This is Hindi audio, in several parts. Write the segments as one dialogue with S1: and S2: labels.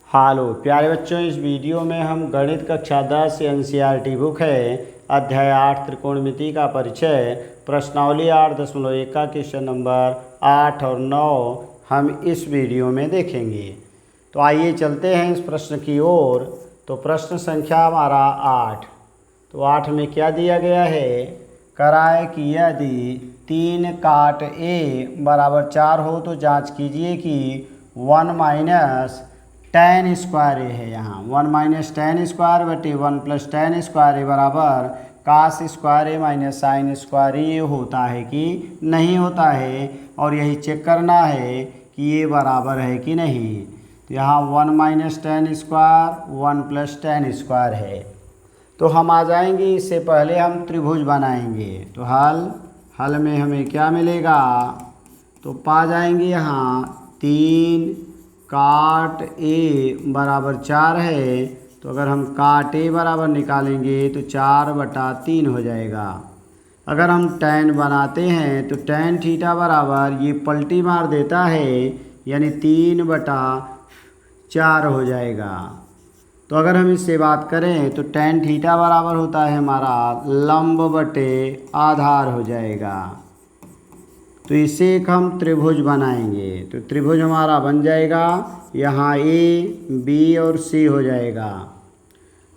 S1: हालो प्यारे बच्चों, इस वीडियो में हम गणित कक्षा 10 एनसीईआरटी बुक है अध्याय 8 त्रिकोणमिति का परिचय प्रश्नावली 8.1 का क्वेश्चन नंबर 8 और 9 हम इस वीडियो में देखेंगे। तो आइए चलते हैं इस प्रश्न की ओर। तो प्रश्न संख्या हमारा 8। तो 8 में क्या दिया गया है? कराए कि यदि 3 काट ए बराबर 4 हो तो जांच कीजिए कि 1 माइनस tan स्क्वायर ए है। यहाँ 1 माइनस tan स्क्वायर बटे 1 प्लस tan स्क्वायर ए बराबर कास स्क्वायर ए माइनस साइन स्क्वायर ए होता है कि नहीं होता है, और यही चेक करना है कि ये बराबर है कि नहीं। तो यहाँ 1 minus tan square 1 plus tan square है। तो हम आ जाएंगे, इससे पहले हम त्रिभुज बनाएंगे। तो हल में हमें क्या मिलेगा? तो पा जाएंगे यहाँ 3 काट ए बराबर 4 है। तो अगर हम काट ए बराबर निकालेंगे तो 4/3 हो जाएगा। अगर हम tan बनाते हैं तो tan थीटा बराबर ये पलटी मार देता है, यानी 3/4 हो जाएगा। तो अगर हम इससे बात करें तो tan थीटा बराबर होता है हमारा लंब बटे आधार हो जाएगा। तो इसे एक हम त्रिभुज बनाएंगे। तो त्रिभुज हमारा बन जाएगा, यहाँ ए बी और सी हो जाएगा।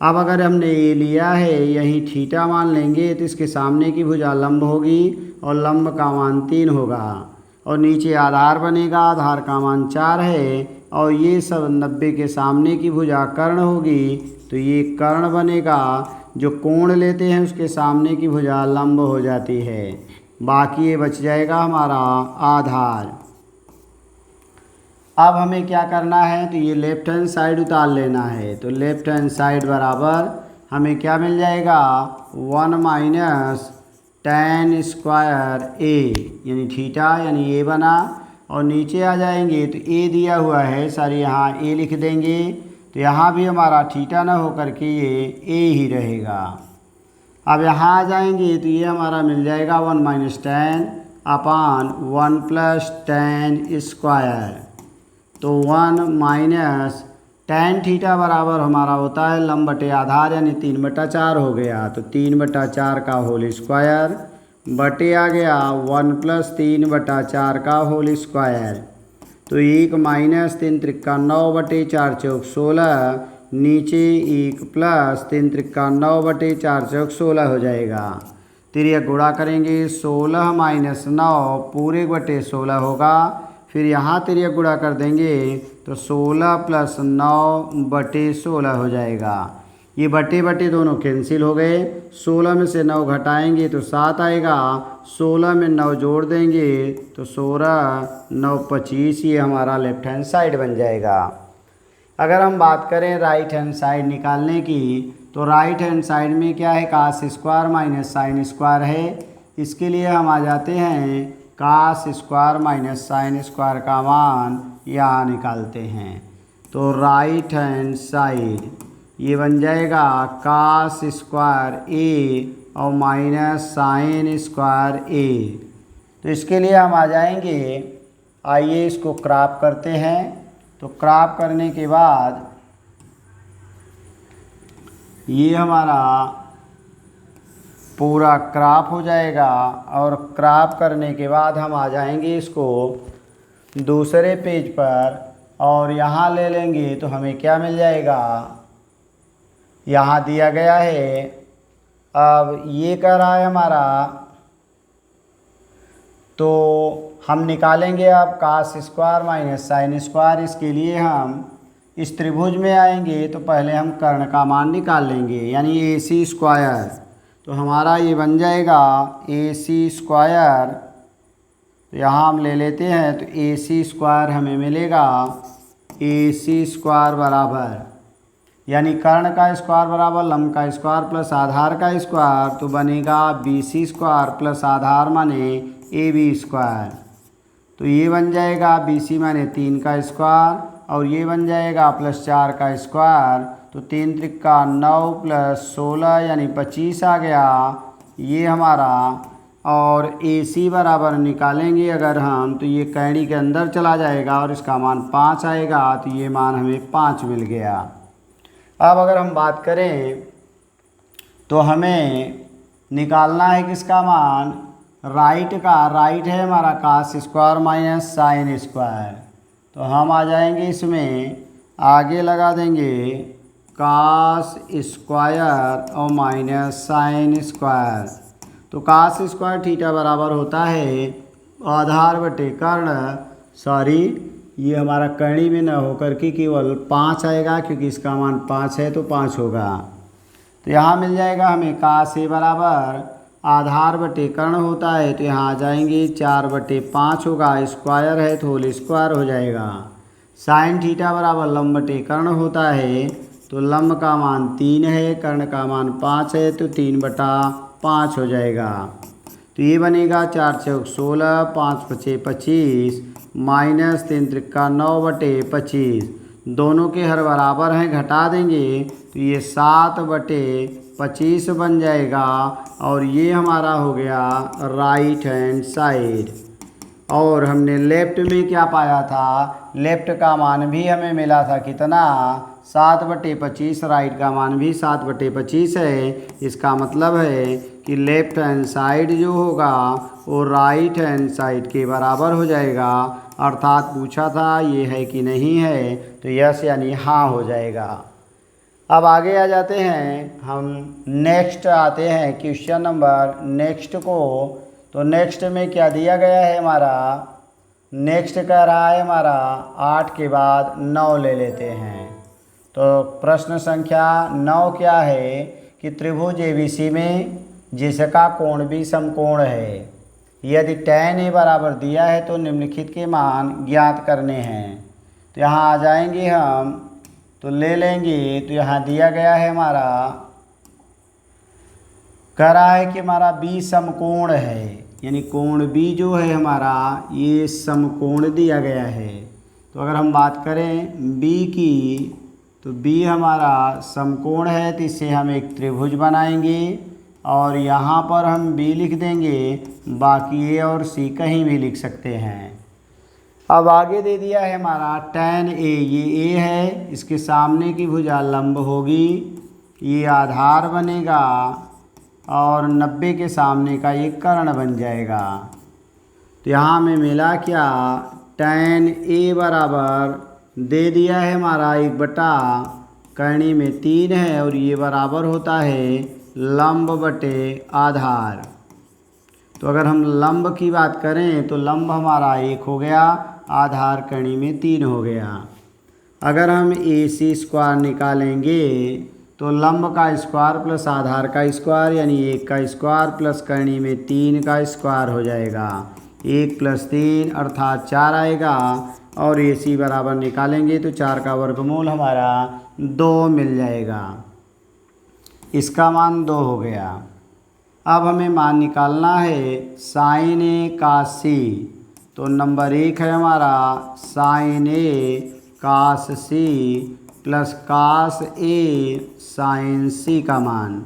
S1: अब अगर हमने ए लिया है, यहीं थीटा मान लेंगे तो इसके सामने की भुजा लंब होगी और लंब का मान 3 होगा, और नीचे आधार बनेगा, आधार का मान 4 है, और ये सब 90 के सामने की भुजा कर्ण होगी। तो ये कर्ण बनेगा। जो कोण लेते हैं उसके सामने की भुजा लंब हो जाती है। बाकी ये बच जाएगा हमारा आधार। अब हमें क्या करना है? तो ये लेफ्ट हैंड साइड उतार लेना है। तो लेफ्ट हैंड साइड बराबर हमें क्या मिल जाएगा? 1 माइनस tan स्क्वायर ए, यानी थीटा, यानी ए बना। और नीचे आ जाएंगे तो ए दिया हुआ है, सारी यहाँ ए लिख देंगे। तो यहाँ भी हमारा थीटा ना होकर के ये ए ही रहेगा। अब यहाँ आ जाएंगे तो ये हमारा मिल जाएगा 1 माइनस tan अपान 1 प्लस tan स्क्वायर। तो 1 माइनस tan थीटा बराबर हमारा होता है लंब बटे आधार, यानी 3/4 हो गया। तो 3/4 का होल स्क्वायर बटे आ गया 1 प्लस 3/4 का होल स्क्वायर। तो 1 माइनस 3 त्रिका 9 बटे 4 चौक 16, नीचे 1 प्लस 3 त्रिका 9 बटे 4 चौक 16 हो जाएगा। तिरिया गुणा करेंगे, 16 माइनस 9 पूरे बटे 16 होगा। फिर यहाँ तिरिया गुणा कर देंगे तो 16 प्लस 9 बटे 16 हो जाएगा। ये बटे बटे दोनों कैंसिल हो गए। 16 में से 9 घटाएंगे तो 7 आएगा। 16 में 9 जोड़ देंगे तो 16 9 25, ये हमारा लेफ्ट हैंड साइड बन जाएगा। अगर हम बात करें राइट हैंड साइड निकालने की, तो राइट हैंड साइड में क्या है? Cos square minus sine square है। इसके लिए हम आ जाते हैं, cos square minus sine square का मान यहाँ निकालते हैं। तो राइट हैंड साइड ये बन जाएगा कास स्क्वायर ए और माइनस साइन स्क्वायर ए। तो इसके लिए हम आ जाएंगे, आइए इसको क्रॉप करते हैं। तो क्रॉप करने के बाद ये हमारा पूरा क्रॉप हो जाएगा, और क्रॉप करने के बाद हम आ जाएंगे इसको दूसरे पेज पर, और यहाँ ले लेंगे तो हमें क्या मिल जाएगा? यहाँ दिया गया है। अब ये कह रहा है हमारा, तो हम निकालेंगे अब cos square minus sine square. इसके लिए हम इस त्रिभुज में आएंगे तो पहले हम कर्ण का मान निकाल लेंगे, यानी AC स्क्वायर। तो हमारा ये बन जाएगा AC स्क्वायर। तो यहाँ हम ले लेते हैं, तो AC स्क्वायर हमें मिलेगा AC स्क्वायर बराबर, यानी कर्ण का स्क्वायर बराबर लंब का स्क्वायर प्लस आधार का स्क्वायर, तो बनेगा BC स्क्वायर प्लस आधार माने AB स्क्वायर। तो ये बन जाएगा BC माने 3 का स्क्वायर, और ये बन जाएगा प्लस 4 का स्क्वायर। तो 3 त्रिका 9 प्लस 16 यानी 25 आ गया। ये हमारा और AC बराबर निकालेंगे अगर हम, तो ये कैंडी के अंदर चला जाएगा और इसका मान 5 आएगा, तो ये मान हमें 5 मिल गया। अब अगर हम बात करें तो हमें निकालना है किसका मान, राइट का। राइट है हमारा cos square minus sine square, तो हम आ जाएंगे इसमें, आगे लगा देंगे कास स्क्वायर और माइनस साइन स्क्वायर। तो कास स्क्वायर थीटा बराबर होता है आधार बटे कर्ण, सॉरी ये हमारा कर्ण में न होकर के केवल 5 आएगा, क्योंकि इसका मान 5 है तो 5 होगा। तो यहाँ मिल जाएगा हमें कास ए बराबर आधार बटे कर्ण होता है, तो यहाँ आ जाएंगे 4/5 होगा, स्क्वायर है तो होल स्क्वायर हो जाएगा। साइन थीटा बराबर लंब बटे कर्ण होता है, तो लंब का मान 3 है, कर्ण का मान 5 है, तो 3/5 हो जाएगा। तो ये बनेगा 4 चौक 16, 5 पचे 25 माइनस 3 त्रिका 9/25। दोनों के हर बराबर हैं, घटा देंगे तो ये 7/25 बन जाएगा, और ये हमारा हो गया राइट हैंड साइड। और हमने लेफ्ट में क्या पाया था, लेफ्ट का मान भी हमें मिला था कितना, 7/25। राइट का मान भी 7/25 है। इसका मतलब है कि लेफ्ट हैंड साइड जो होगा वो राइट हैंड साइड के बराबर हो जाएगा। अर्थात पूछा था ये है कि नहीं है, तो यस यानी हाँ हो जाएगा। अब आगे आ जाते हैं हम, नेक्स्ट आते हैं क्वेश्चन नंबर नेक्स्ट को। तो नेक्स्ट में क्या दिया गया है हमारा, नेक्स्ट कह रहा है हमारा 8 के बाद 9 ले लेते हैं। तो प्रश्न संख्या 9 क्या है कि त्रिभुज ABC में जिसका कोण भी समकोण है, यदि tan A बराबर दिया है तो निम्नलिखित के मान ज्ञात करने हैं। तो यहाँ आ जाएंगे हम, तो ले लेंगे, तो यहाँ दिया गया है हमारा, कह रहा है कि हमारा B समकोण है, यानी कोण B जो है हमारा ये समकोण दिया गया है। तो अगर हम बात करें B की, तो B हमारा समकोण है, तो इससे हम एक त्रिभुज बनाएंगे और यहाँ पर हम B लिख देंगे, बाकी A और C कहीं भी लिख सकते हैं। अब आगे दे दिया है हमारा tan A, ये A है, इसके सामने की भुजा लंब होगी, ये आधार बनेगा और 90 के सामने का ये कर्ण बन जाएगा। तो यहाँ हमें मिला क्या, tan A बराबर दे दिया है हमारा 1 कर्णी में 3 है, और ये बराबर होता है लंब बटे आधार। तो अगर हम लंब की बात करें तो लंब हमारा 1 हो गया, आधार कणी में 3 हो गया। अगर हम AC स्क्वायर निकालेंगे तो लंब का स्क्वायर प्लस आधार का स्क्वायर यानी 1 का स्क्वायर प्लस कणी में 3 का स्क्वायर हो जाएगा। 1 + 3 अर्थात 4 आएगा, और AC बराबर निकालेंगे तो 4 का वर्गमूल हमारा 2 मिल जाएगा। इसका मान 2 हो गया। अब हमें मान निकालना है साइन A cos C। तो नंबर 1 है हमारा sine A cos C plus cos A sine C का मान।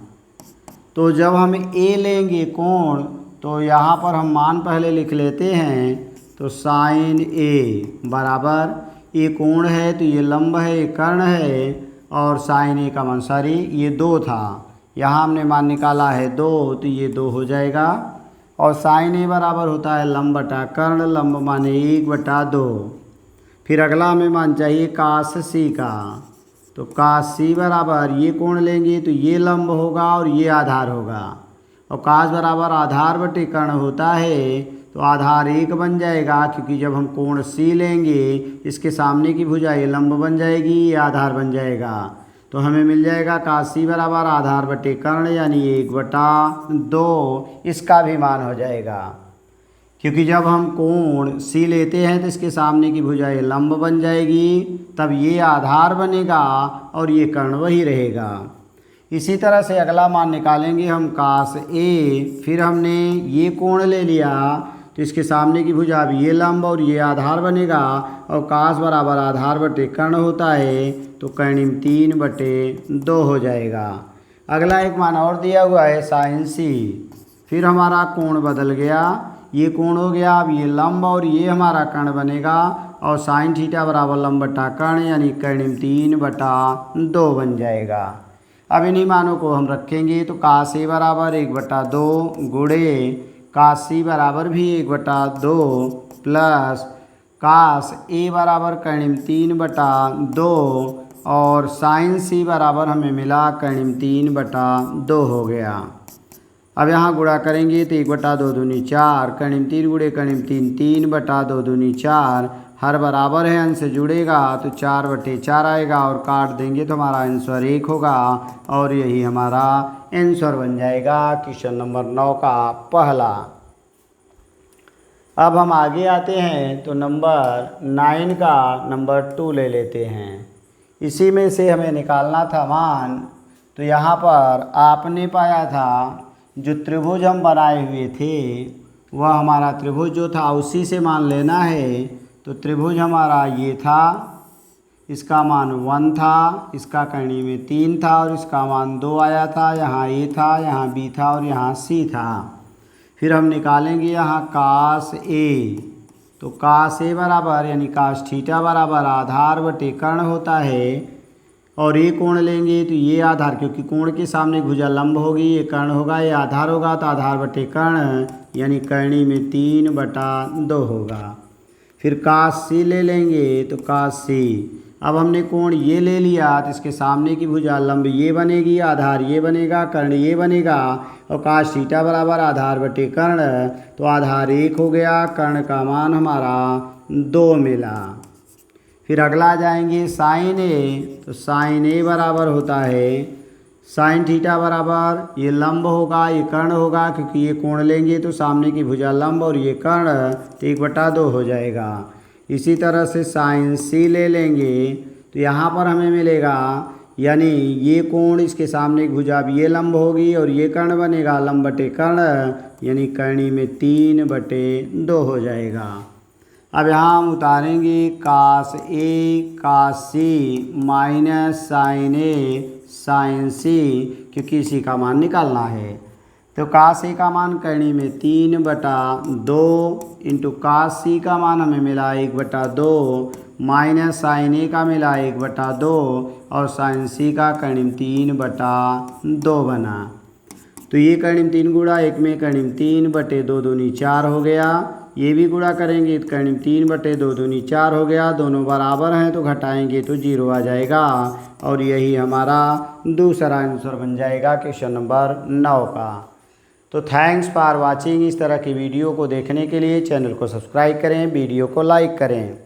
S1: तो जब हम A लेंगे कोण, तो यहाँ पर हम मान पहले लिख लेते हैं। तो साइन A बराबर, ये कोण है तो ये लंब है, ये कर्ण है, और साइन A का मान, सॉरी ये 2 था, यहाँ हमने मान निकाला है 2, तो ये 2 हो जाएगा। और साइन A बराबर होता है लंब बटा कर्ण, लंब माने 1/2। फिर अगला हमें मान चाहिए कास C का। तो कास C बराबर, ये कोण लेंगे तो ये लंब होगा और ये आधार होगा, और कास बराबर आधार बटे कर्ण होता है, तो आधार 1 बन जाएगा, क्योंकि जब हम कोण C लेंगे इसके सामने की भुजा ये लंब बन जाएगी, ये आधार बन जाएगा। तो हमें मिल जाएगा कास C बराबर आधार बटे कर्ण यानी 1/2, इसका भी मान हो जाएगा, क्योंकि जब हम कोण C लेते हैं तो इसके सामने की भुजा ये लंब बन जाएगी, तब ये आधार बनेगा और ये कर्ण वही रहेगा। इसी तरह से अगला मान निकालेंगे हम कास A, फिर हमने ये कोण ले लिया तो इसके सामने की भुजा भी ये लंब और ये आधार बनेगा, और कास बराबर आधार बटे कर्ण होता है, तो कर्ण 3/2 हो जाएगा। अगला एक मान और दिया हुआ है साइन C, फिर हमारा कोण बदल गया, ये कोण हो गया, अब ये लंब और ये हमारा कर्ण बनेगा और साइन थीटा बराबर लंब बटा कर्ण यानी कर्णिम 3/2 बन जाएगा। अब इन्हीं मानों को हम रखेंगे तो कास ए बराबर 1/2 गुणे कास सी बराबर भी 1/2 प्लस कास ए बराबर कर्णिम 3/2 और साइन सी बराबर हमें मिला कर्णिम 3/2 हो गया। अब यहाँ गुणा करेंगे तो 1/2 दूनी 4, कर्णिम 3 गुणे कर्णिम 3 3/2 दूनी 4, हर बराबर है अंश से जुड़ेगा तो 4/4 आएगा और काट देंगे तो हमारा आंसर 1 होगा और यही हमारा आंसर बन जाएगा क्वेश्चन नंबर 9 का पहला। अब हम आगे आते हैं तो नंबर 9 का नंबर 2 ले लेते हैं। इसी में से हमें निकालना था मान। तो यहाँ पर आपने पाया था जो त्रिभुज हम बनाए हुए थे वह हमारा त्रिभुज जो था उसी से मान लेना है। तो त्रिभुज हमारा ये था, इसका मान 1 था, इसका कर्णी में 3 था और इसका मान 2 आया था। यहाँ ए था, यहाँ बी था और यहाँ सी था। फिर हम निकालेंगे यहाँ कास ए। तो कास ए बराबर यानी कास थीटा बराबर आधार बटे कर्ण होता है और ये कोण लेंगे तो ये आधार, क्योंकि कोण के सामने भुजा लंब होगी, ये कर्ण होगा, ये आधार होगा तो आधार बटे कर्ण यानी कर्णी में 3/2 होगा। फिर कास सी ले लेंगे तो कास सी। अब हमने कोण ये ले लिया तो इसके सामने की भुजा लंब ये बनेगी, आधार ये बनेगा, कर्ण ये बनेगा और कास थीटा बराबर आधार बटे कर्ण तो आधार 1 हो गया, कर्ण का मान हमारा 2 मिला। फिर अगला जाएंगे साइन ए। तो साइन ए बराबर होता है साइन थीटा बराबर ये लंब होगा, ये कर्ण होगा, क्योंकि ये कोण लेंगे तो सामने की भुजा लंब और ये कर्ण तो 1/2 हो जाएगा। इसी तरह से साइन सी ले लेंगे तो यहाँ पर हमें मिलेगा यानी ये कोण इसके सामने की भुजा भी ये लंब होगी और ये कर्ण बनेगा, लंब बटे कर्ण यानी कर्णी में 3/2 हो जाएगा। अब यहाँ हम उतारेंगे कास ए कास सी माइनस साइन ए साइन सी, क्योंकि इसी का मान निकालना है। तो कास ए का मान कर्णी में 3/2 इंटू कास सी का मान हमें मिला 1/2 माइनस साइन ए का मिला 1/2 और साइन सी का कर्णिम 3/2 बना। तो ये कर्णिम 3 गुणा 1 में कर्णिम 3/2 दूनी 4 हो गया। ये भी गुणा करेंगे तो कर्णिम 3/2 दूनी 4 हो गया। दोनों बराबर हैं तो घटाएंगे तो 0 आ जाएगा और यही हमारा दूसरा आंसर बन जाएगा क्वेश्चन नंबर 9 का। तो थैंक्स फॉर वाचिंग। इस तरह की वीडियो को देखने के लिए चैनल को सब्सक्राइब करें, वीडियो को लाइक करें।